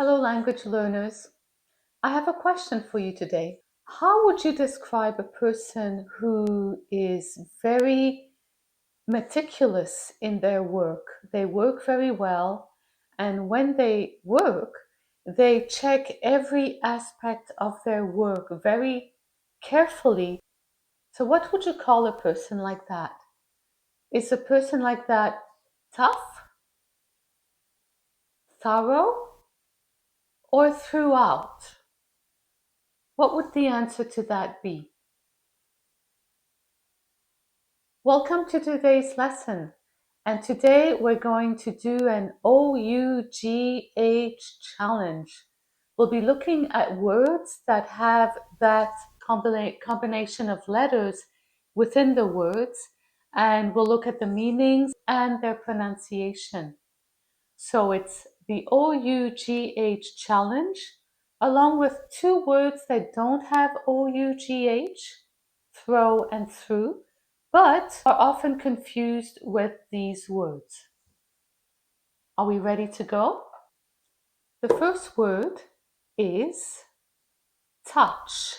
Hello, language learners. I have a question for you today. How would you describe a person who is very meticulous in their work? They work very well, and when they work, they check every aspect of their work very carefully. So, what would you call a person like that? Is a person like that tough, thorough, or throughout? What would the answer to that be? Welcome to today's lesson. And today we're going to do an OUGH challenge. We'll be looking at words that have that combination of letters within the words, and we'll look at the meanings and their pronunciation. So it's the OUGH challenge, along with two words that don't have OUGH, throw and through, but are often confused with these words. Are we ready to go? The first word is touch.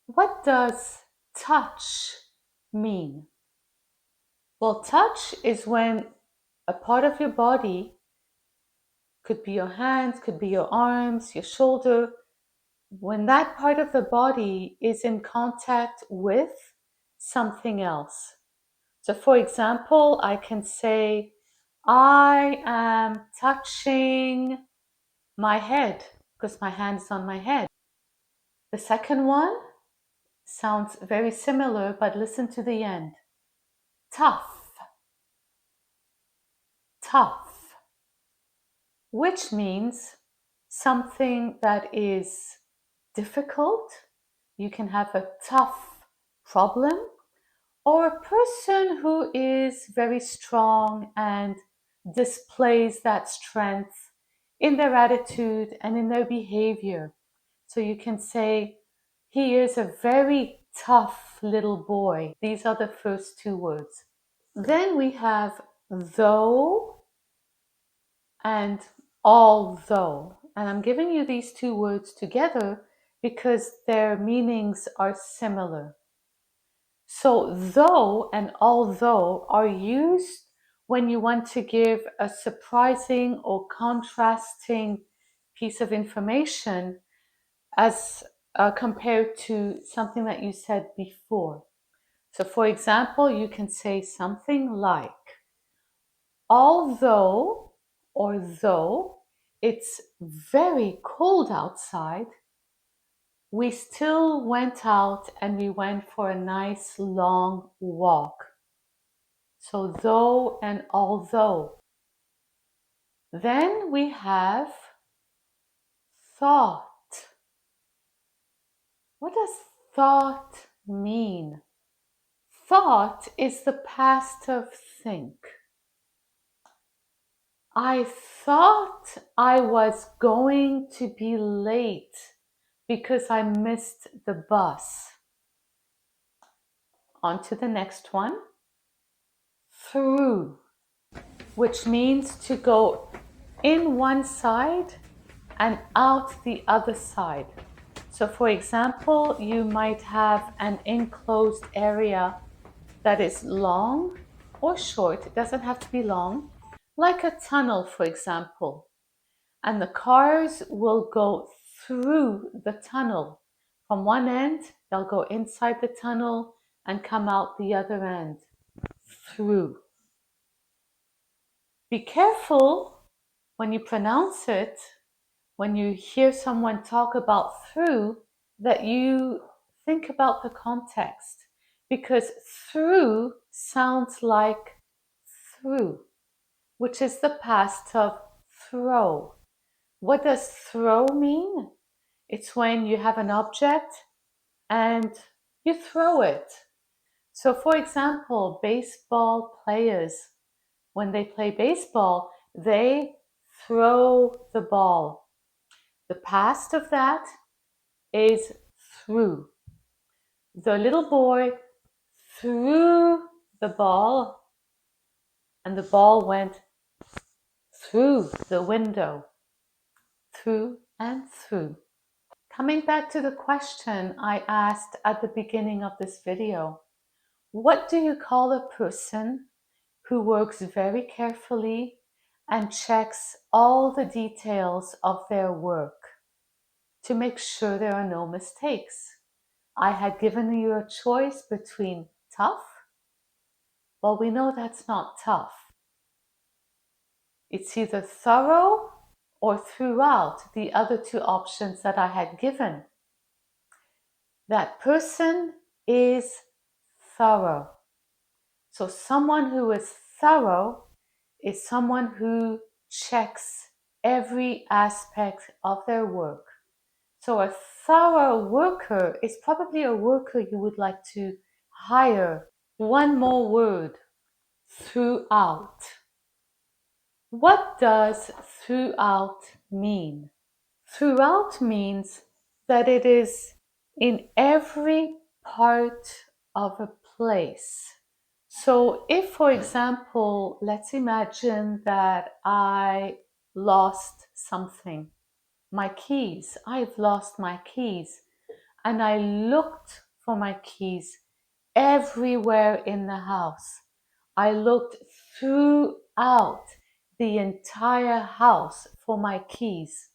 What does touch mean? Well, touch is when a part of your body, could be your hands, could be your arms, your shoulder, when that part of the body is in contact with something else. So, for example, I can say, I am touching my head because my hand is on my head. The second one sounds very similar, but listen to the end. Tough, tough, which means something that is difficult. You can have a tough problem, or a person who is very strong and displays that strength in their attitude and in their behavior. So you can say, he is a very tough little boy. These are the first two words. Then we have though and although. And I'm giving you these two words together because their meanings are similar. So though and although are used when you want to give a surprising or contrasting piece of information as compared to something that you said before. So for example, you can say something like, although or though it's very cold outside, we still went out and we went for a nice long walk. So though and although. Then we have thought. What does thought mean? Thought is the past of think. I thought I was going to be late because I missed the bus. On to the next one. Through, which means to go in one side and out the other side. So for example, you might have an enclosed area that is long or short. It doesn't have to be long, like a tunnel, for example. And the cars will go through the tunnel. From one end, they'll go inside the tunnel and come out the other end. Through. Be careful when you pronounce it, when you hear someone talk about through, that you think about the context, because through sounds like through, which is the past of throw. What does throw mean? It's when you have an object and you throw it. So for example, baseball players, when they play baseball, they throw the ball. The past of that is threw. The little boy threw the ball and the ball went through the window. through and through. Coming back to the question I asked at the beginning of this video, what do you call a person who works very carefully and checks all the details of their work to make sure there are no mistakes? I had given you a choice between tough. Well, we know that's not tough. It's either thorough or throughout, the other two options that I had given. That person is thorough. So someone who is thorough is someone who checks every aspect of their work. So a thorough worker is probably a worker you would like to hire. One more word, throughout. What does throughout mean? Throughout means that it is in every part of a place. So if, for example, let's imagine that I lost something, my keys, I've lost my keys, and I looked for my keys everywhere in the house. I looked throughout the entire house for my keys,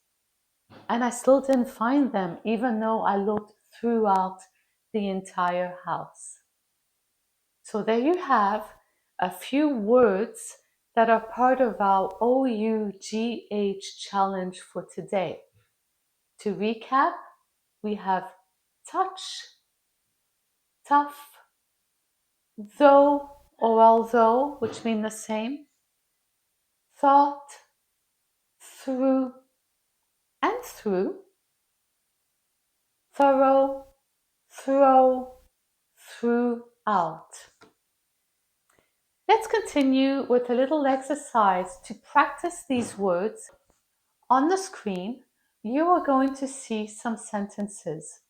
and I still didn't find them, even though I looked throughout the entire house. So there you have a few words that are part of our OUGH challenge for today. To recap, we have touch, tough, though or although, which mean the same, thought, through and through, thorough, throw, throughout. Let's continue with a little exercise to practice these words. On the screen, you are going to see some sentences.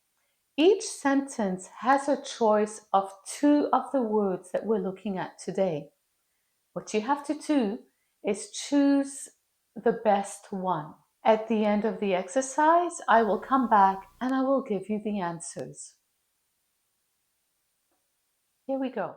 Each sentence has a choice of two of the words that we're looking at today. What you have to do is choose the best one. At the end of the exercise, I will come back and I will give you the answers. Here we go.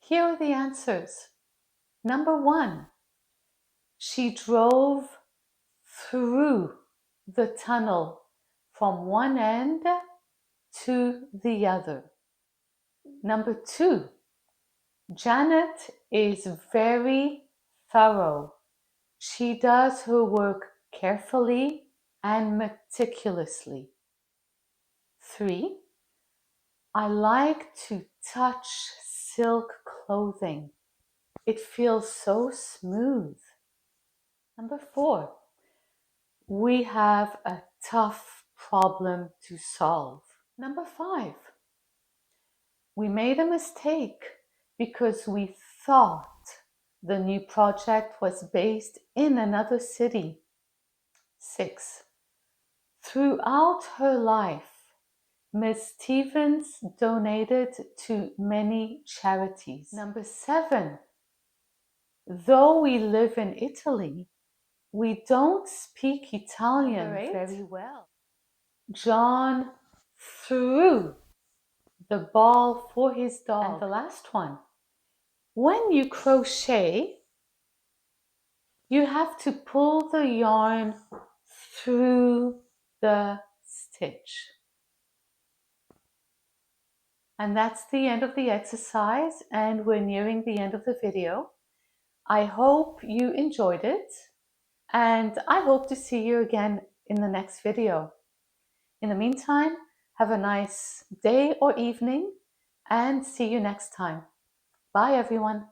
Here are the answers. Number one, she drove through the tunnel from one end to the other. Number two, Janet is very thorough. She does her work carefully and meticulously. 3. I like to touch silk clothing. It feels so smooth. Number 4. We have a tough problem to solve. Number 5. We made a mistake because we thought the new project was based in another city. 6. Throughout her life, Miss Stevens donated to many charities. Number 7, though we live in Italy, we don't speak Italian very well. John threw the ball for his dog. And the last one, when you crochet, you have to pull the yarn through the stitch. And that's the end of the exercise, and we're nearing the end of the video. I hope you enjoyed it, and I hope to see you again in the next video. In the meantime, have a nice day or evening, and see you next time. Bye, everyone.